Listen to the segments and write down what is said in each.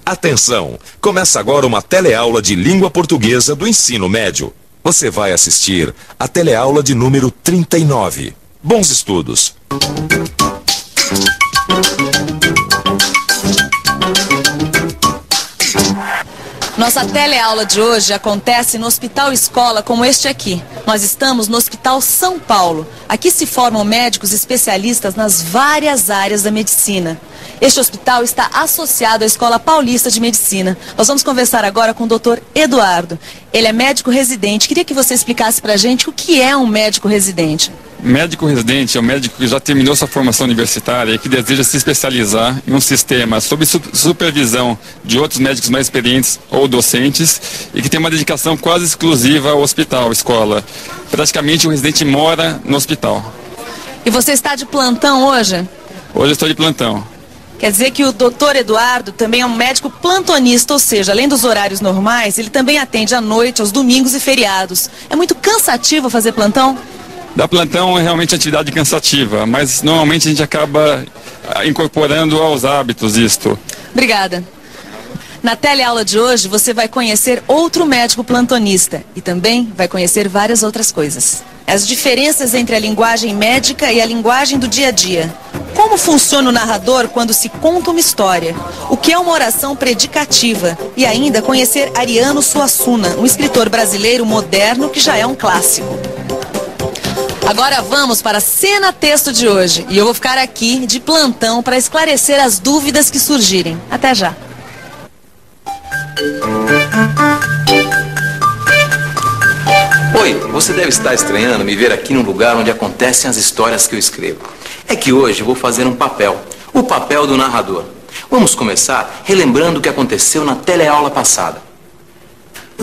Atenção! Começa agora uma teleaula de língua portuguesa do ensino médio. Você vai assistir a teleaula de número 39. Bons estudos! Nossa teleaula de hoje acontece no Hospital Escola como este aqui. Nós estamos no Hospital São Paulo. Aqui se formam médicos especialistas nas várias áreas da medicina. Este hospital está associado à Escola Paulista de Medicina. Nós vamos conversar agora com o Dr. Eduardo. Ele é médico residente. Queria que você explicasse pra gente o que é um médico residente. Médico residente é um médico que já terminou sua formação universitária e que deseja se especializar em um sistema sob supervisão de outros médicos mais experientes ou docentes e que tem uma dedicação quase exclusiva ao hospital, escola. Praticamente o residente mora no hospital. E você está de plantão hoje? Hoje eu estou de plantão. Quer dizer que o Dr. Eduardo também é um médico plantonista, ou seja, além dos horários normais, ele também atende à noite, aos domingos e feriados. É muito cansativo fazer plantão? Dar plantão é realmente atividade cansativa, mas normalmente a gente acaba incorporando aos hábitos isto. Obrigada. Na teleaula de hoje você vai conhecer outro médico plantonista e também vai conhecer várias outras coisas. As diferenças entre a linguagem médica e a linguagem do dia a dia. Como funciona o narrador quando se conta uma história? O que é uma oração predicativa? E ainda conhecer Ariano Suassuna, um escritor brasileiro moderno que já é um clássico. Agora vamos para a cena texto de hoje. E eu vou ficar aqui de plantão para esclarecer as dúvidas que surgirem. Até já. Oi, você deve estar estranhando me ver aqui no lugar onde acontecem as histórias que eu escrevo. É que hoje eu vou fazer um papel, o papel do narrador. Vamos começar relembrando o que aconteceu na teleaula passada.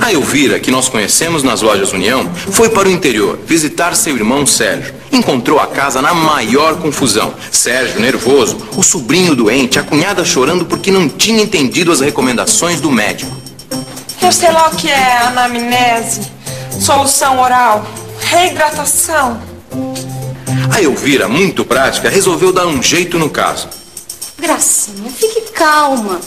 A Elvira, que nós conhecemos nas lojas União, foi para o interior visitar seu irmão Sérgio. Encontrou a casa na maior confusão. Sérgio, nervoso, o sobrinho doente, a cunhada chorando porque não tinha entendido as recomendações do médico. Eu sei lá o que é anamnese, solução oral, reidratação. A Elvira, muito prática, resolveu dar um jeito no caso. Gracinha, fique calma.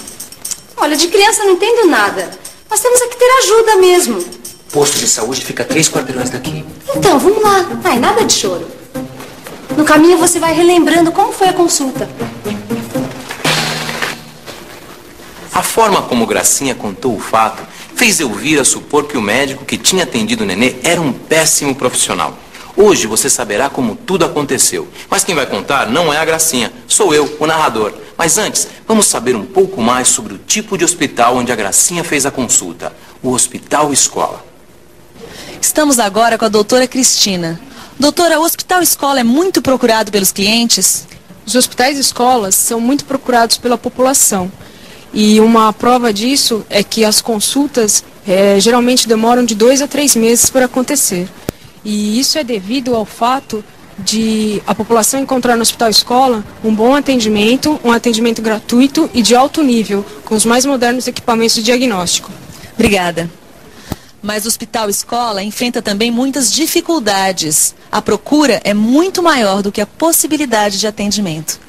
Olha, de criança não entendo nada. Nós temos é que ter ajuda mesmo. O posto de saúde fica a 3 quarteirões daqui. Então, vamos lá. Ai, nada de choro. No caminho você vai relembrando como foi a consulta. A forma como Gracinha contou o fato fez Elvira supor que o médico que tinha atendido o nenê era um péssimo profissional. Hoje você saberá como tudo aconteceu. Mas quem vai contar não é a Gracinha, sou eu, o narrador. Mas antes, vamos saber um pouco mais sobre o tipo de hospital onde a Gracinha fez a consulta. O Hospital Escola. Estamos agora com a doutora Cristina. Doutora, o Hospital Escola é muito procurado pelos clientes? Os hospitais escolas são muito procurados pela população. E uma prova disso é que as consultas geralmente demoram de 2 a 3 meses para acontecer. E isso é devido ao fato de a população encontrar no Hospital Escola um bom atendimento, um atendimento gratuito e de alto nível, com os mais modernos equipamentos de diagnóstico. Obrigada. Mas o Hospital Escola enfrenta também muitas dificuldades. A procura é muito maior do que a possibilidade de atendimento.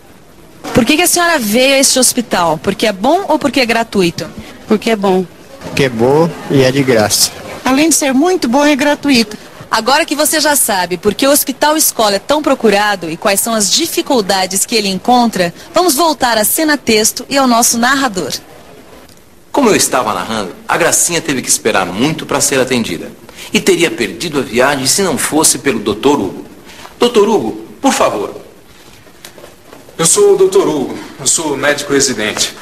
Por que a senhora veio a este hospital? Porque é bom ou porque é gratuito? Porque é bom. Porque é bom e é de graça. Além de ser muito bom, é gratuito. Agora que você já sabe por que o Hospital Escola é tão procurado e quais são as dificuldades que ele encontra, vamos voltar à cena texto e ao nosso narrador. Como eu estava narrando, a Gracinha teve que esperar muito para ser atendida. E teria perdido a viagem se não fosse pelo Dr. Hugo. Dr. Hugo, por favor. Eu sou o Dr. Hugo, eu sou médico residente.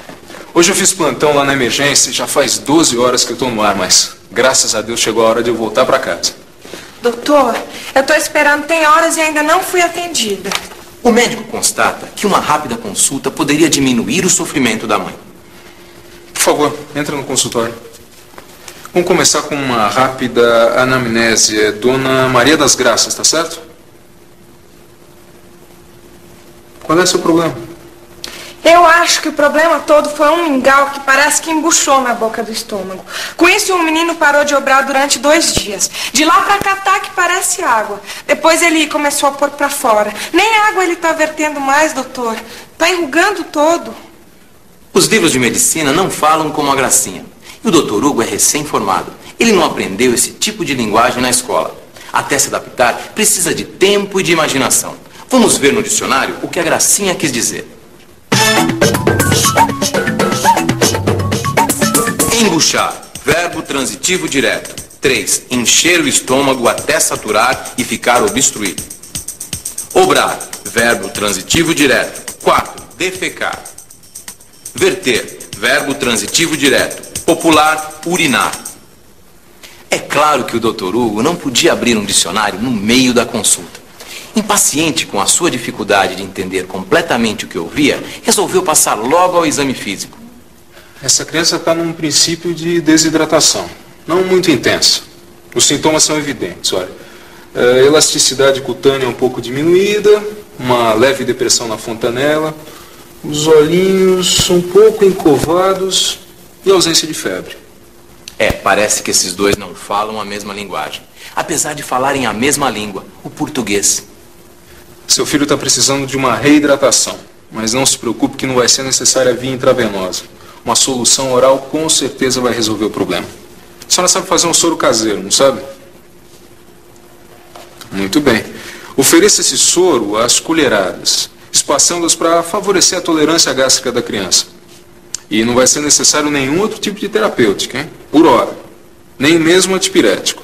Hoje eu fiz plantão lá na emergência e já faz 12 horas que eu estou no ar, mas graças a Deus chegou a hora de eu voltar para casa. Doutor, eu estou esperando tem horas e ainda não fui atendida. O médico constata que uma rápida consulta poderia diminuir o sofrimento da mãe. Por favor, entra no consultório. Vamos começar com uma rápida anamnese. É Dona Maria das Graças, tá certo? Qual é o seu problema? Eu acho que o problema todo foi um mingau que parece que embuchou na boca do estômago. Com isso, o menino parou de obrar durante 2 dias. De lá pra cá tá que parece água. Depois ele começou a pôr pra fora. Nem água ele tá vertendo mais, doutor. Tá enrugando todo. Os livros de medicina não falam como a Gracinha. E o doutor Hugo é recém-formado. Ele não aprendeu esse tipo de linguagem na escola. Até se adaptar, precisa de tempo e de imaginação. Vamos ver no dicionário o que a Gracinha quis dizer. Embuchar, verbo transitivo direto. 3. Encher o estômago até saturar e ficar obstruído. Obrar, verbo transitivo direto. 4. Defecar. Verter, verbo transitivo direto. Popular, urinar. É claro que o Dr. Hugo não podia abrir um dicionário no meio da consulta. Impaciente com a sua dificuldade de entender completamente o que ouvia, resolveu passar logo ao exame físico. Essa criança está num princípio de desidratação, não muito intensa. Os sintomas são evidentes, olha. Elasticidade cutânea um pouco diminuída, uma leve depressão na fontanela, os olhinhos um pouco encovados e ausência de febre. Parece que esses dois não falam a mesma linguagem. Apesar de falarem a mesma língua, o português. Seu filho está precisando de uma reidratação, mas não se preocupe que não vai ser necessária a via intravenosa. Uma solução oral com certeza vai resolver o problema. A senhora sabe fazer um soro caseiro, não sabe? Muito bem. Ofereça esse soro às colheradas, espaçando-as para favorecer a tolerância gástrica da criança. E não vai ser necessário nenhum outro tipo de terapêutica, hein? Por hora. Nem mesmo antipirético.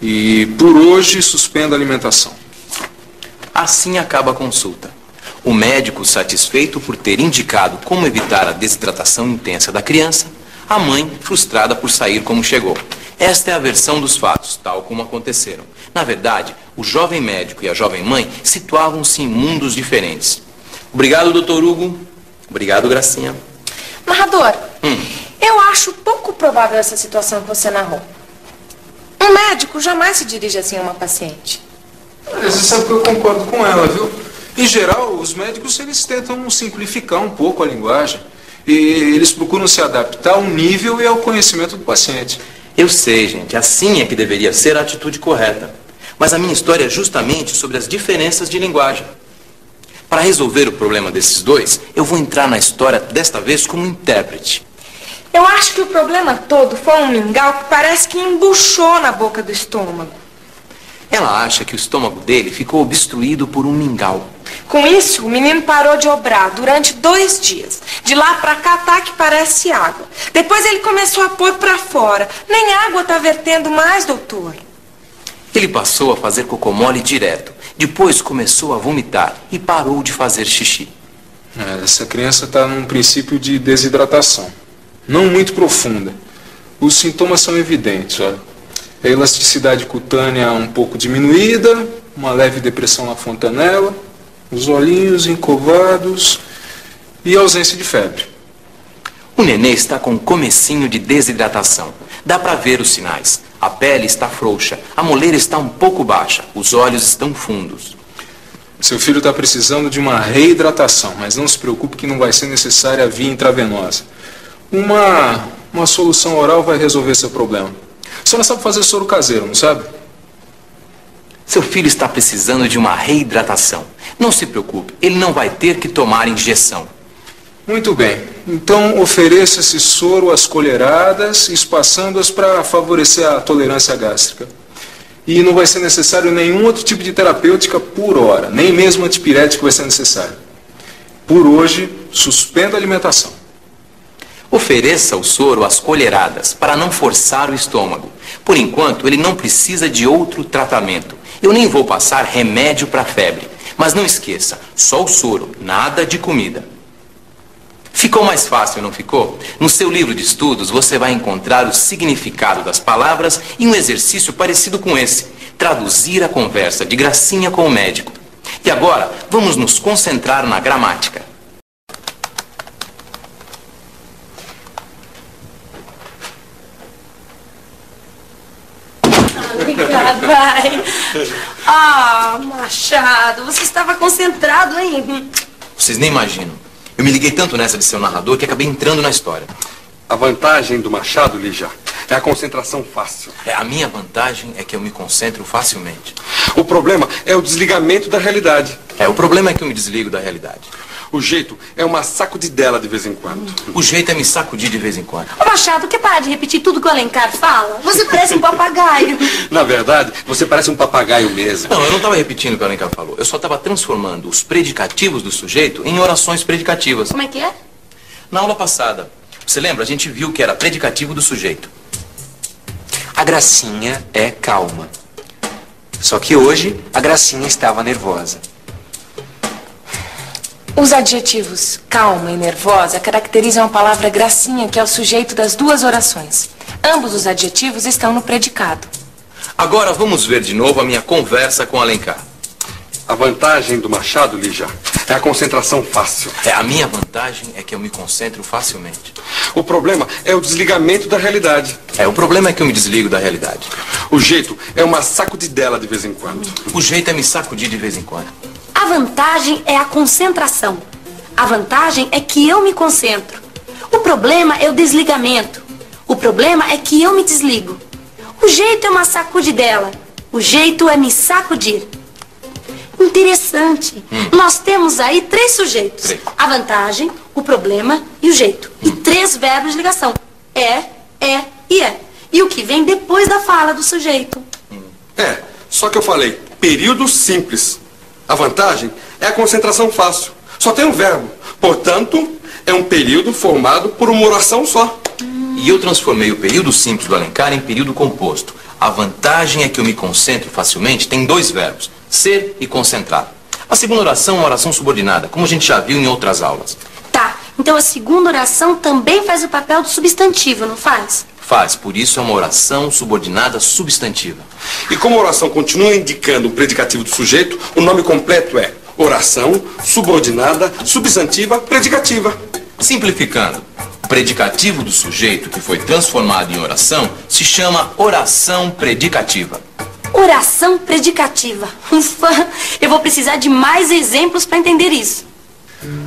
E por hoje, suspenda a alimentação. Assim acaba a consulta. O médico, satisfeito por ter indicado como evitar a desidratação intensa da criança, a mãe, frustrada por sair como chegou. Esta é a versão dos fatos, tal como aconteceram. Na verdade, o jovem médico e a jovem mãe situavam-se em mundos diferentes. Obrigado, Dr. Hugo. Obrigado, Gracinha. Narrador, eu acho pouco provável essa situação que você narrou. Um médico jamais se dirige assim a uma paciente. Você sabe que eu concordo com ela, viu? Em geral, os médicos eles tentam simplificar um pouco a linguagem. E eles procuram se adaptar ao nível e ao conhecimento do paciente. Eu sei, gente. Assim é que deveria ser a atitude correta. Mas a minha história é justamente sobre as diferenças de linguagem. Para resolver o problema desses dois, eu vou entrar na história desta vez como intérprete. Eu acho que o problema todo foi um mingau que parece que embuchou na boca do estômago. Ela acha que o estômago dele ficou obstruído por um mingau. Com isso, o menino parou de obrar durante 2 dias. De lá pra cá tá que parece água. Depois ele começou a pôr pra fora. Nem água tá vertendo mais, doutor. Ele passou a fazer cocô mole direto. Depois começou a vomitar e parou de fazer xixi. Essa criança está num princípio de desidratação. Não muito profunda. Os sintomas são evidentes, olha. A elasticidade cutânea um pouco diminuída, uma leve depressão na fontanela, os olhinhos encovados e ausência de febre. O nenê está com comecinho de desidratação. Dá para ver os sinais. A pele está frouxa, a moleira está um pouco baixa, os olhos estão fundos. Seu filho está precisando de uma reidratação, mas não se preocupe que não vai ser necessária a via intravenosa. Uma solução oral vai resolver seu problema. A senhora sabe fazer soro caseiro, não sabe? Seu filho está precisando de uma reidratação. Não se preocupe, ele não vai ter que tomar injeção. Muito bem. Então, ofereça esse soro às colheradas, espaçando-as para favorecer a tolerância gástrica. E não vai ser necessário nenhum outro tipo de terapêutica por hora. Nem mesmo antipirético vai ser necessário. Por hoje, suspenda a alimentação. Ofereça o soro às colheradas, para não forçar o estômago. Por enquanto, ele não precisa de outro tratamento. Eu nem vou passar remédio para febre. Mas não esqueça, só o soro, nada de comida. Ficou mais fácil, não ficou? No seu livro de estudos, você vai encontrar o significado das palavras e um exercício parecido com esse. Traduzir a conversa de Gracinha com o médico. E agora, vamos nos concentrar na gramática. Obrigada, vai. Ah, Machado, você estava concentrado, hein? Vocês nem imaginam. Eu me liguei tanto nessa de ser o narrador que acabei entrando na história. A vantagem do Machado, Lígia, é a concentração fácil. A minha vantagem é que eu me concentro facilmente. O problema é o desligamento da realidade. O problema é que eu me desligo da realidade. O jeito é uma sacudidela de vez em quando. O jeito é me sacudir de vez em quando. Ô Machado, quer parar de repetir tudo que o Alencar fala? Você parece um papagaio. Na verdade, você parece um papagaio mesmo. Não, eu não estava repetindo o que o Alencar falou. Eu só estava transformando os predicativos do sujeito em orações predicativas. Como é que é? Na aula passada, você lembra? A gente viu que era predicativo do sujeito. A Gracinha é calma. Só que hoje, a Gracinha estava nervosa. Os adjetivos calma e nervosa caracterizam a palavra gracinha, que é o sujeito das duas orações. Ambos os adjetivos estão no predicado. Agora vamos ver de novo a minha conversa com Alencar. A vantagem do Machado, Lígia, é a concentração fácil. A minha vantagem é que eu me concentro facilmente. O problema é o desligamento da realidade. O problema é que eu me desligo da realidade. O jeito é uma sacudidela de vez em quando. O jeito é me sacudir de vez em quando. A vantagem é a concentração. A vantagem é que eu me concentro. O problema é o desligamento. O problema é que eu me desligo. O jeito é uma sacudidela. O jeito é me sacudir. Interessante. Nós temos aí 3 sujeitos. A vantagem, o problema e o jeito. E 3 verbos de ligação. É e é. E o que vem depois da fala do sujeito. Só que eu falei período simples. A vantagem é a concentração fácil. Só tem um verbo. Portanto, é um período formado por uma oração só. E eu transformei o período simples do Alencar em período composto. A vantagem é que eu me concentro facilmente tem 2 verbos. Ser e concentrar. A segunda oração é uma oração subordinada, como a gente já viu em outras aulas. Tá, então a segunda oração também faz o papel do substantivo, não faz? Faz, por isso é uma oração subordinada substantiva. E como a oração continua indicando o predicativo do sujeito, o nome completo é oração subordinada substantiva predicativa. Simplificando, o predicativo do sujeito que foi transformado em oração se chama oração predicativa. Oração predicativa. Ufa, eu vou precisar de mais exemplos para entender isso.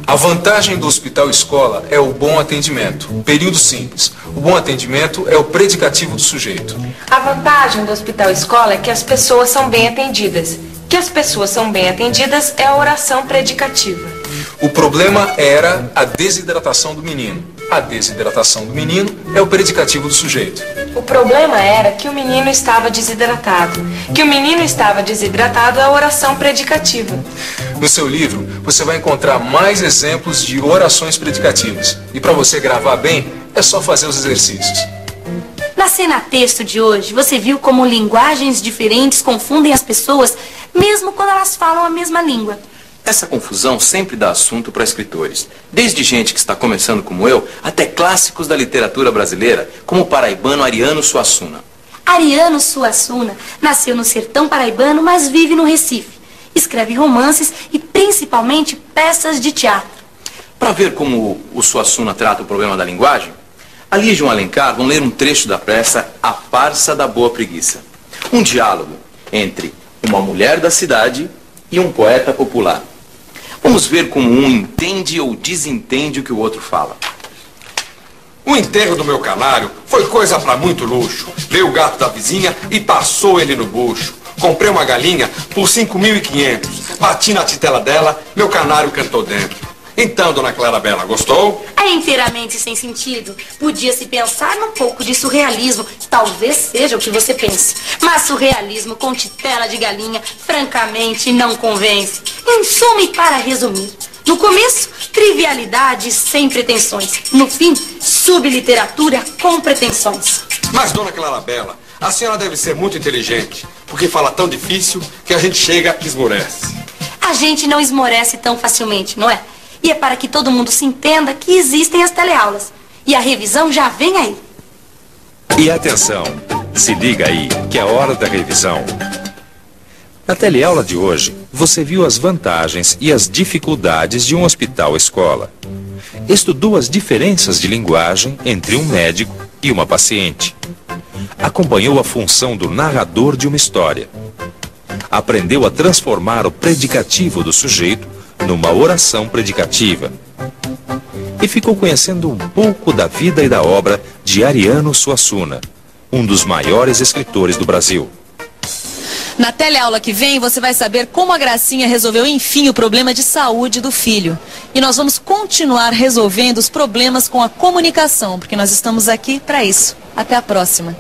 A vantagem do hospital-escola é o bom atendimento. Período simples. O bom atendimento é o predicativo do sujeito. A vantagem do hospital-escola é que as pessoas são bem atendidas. Que as pessoas são bem atendidas é a oração predicativa. O problema era a desidratação do menino. A desidratação do menino é o predicativo do sujeito. O problema era que o menino estava desidratado. Que o menino estava desidratado é a oração predicativa. No seu livro, você vai encontrar mais exemplos de orações predicativas. E para você gravar bem, é só fazer os exercícios. Na cena texto de hoje, você viu como linguagens diferentes confundem as pessoas, mesmo quando elas falam a mesma língua. Essa confusão sempre dá assunto para escritores. Desde gente que está começando como eu, até clássicos da literatura brasileira, como o paraibano Ariano Suassuna. Ariano Suassuna nasceu no sertão paraibano, mas vive no Recife. Escreve romances e principalmente peças de teatro. Para ver como o Suassuna trata o problema da linguagem, a Lígia e o Alencar vão ler um trecho da peça A Farsa da Boa Preguiça. Um diálogo entre uma mulher da cidade e um poeta popular. Vamos ver como um entende ou desentende o que o outro fala. O enterro do meu canário foi coisa pra muito luxo. Veio o gato da vizinha e passou ele no bucho. Comprei uma galinha por 5.500. Bati na titela dela, meu canário cantou dentro. Então, dona Clara Bela, gostou? É inteiramente sem sentido. Podia-se pensar num pouco de surrealismo. Talvez seja o que você pense. Mas surrealismo com titela de galinha, francamente, não convence. Em suma e para resumir, no começo, trivialidade sem pretensões. No fim, subliteratura com pretensões. Mas, dona Clara Bela, a senhora deve ser muito inteligente, porque fala tão difícil que a gente chega e esmorece. A gente não esmorece tão facilmente, não é? E é para que todo mundo se entenda que existem as teleaulas. E a revisão já vem aí. E atenção, se liga aí, que é a hora da revisão. Na teleaula de hoje, você viu as vantagens e as dificuldades de um hospital-escola. Estudou as diferenças de linguagem entre um médico e uma paciente. Acompanhou a função do narrador de uma história. Aprendeu a transformar o predicativo do sujeito numa oração predicativa. e ficou conhecendo um pouco da vida e da obra de Ariano Suassuna, um dos maiores escritores do Brasil. Na teleaula que vem, você vai saber como a Gracinha resolveu, enfim, o problema de saúde do filho. E nós vamos continuar resolvendo os problemas com a comunicação, porque nós estamos aqui para isso. Até a próxima.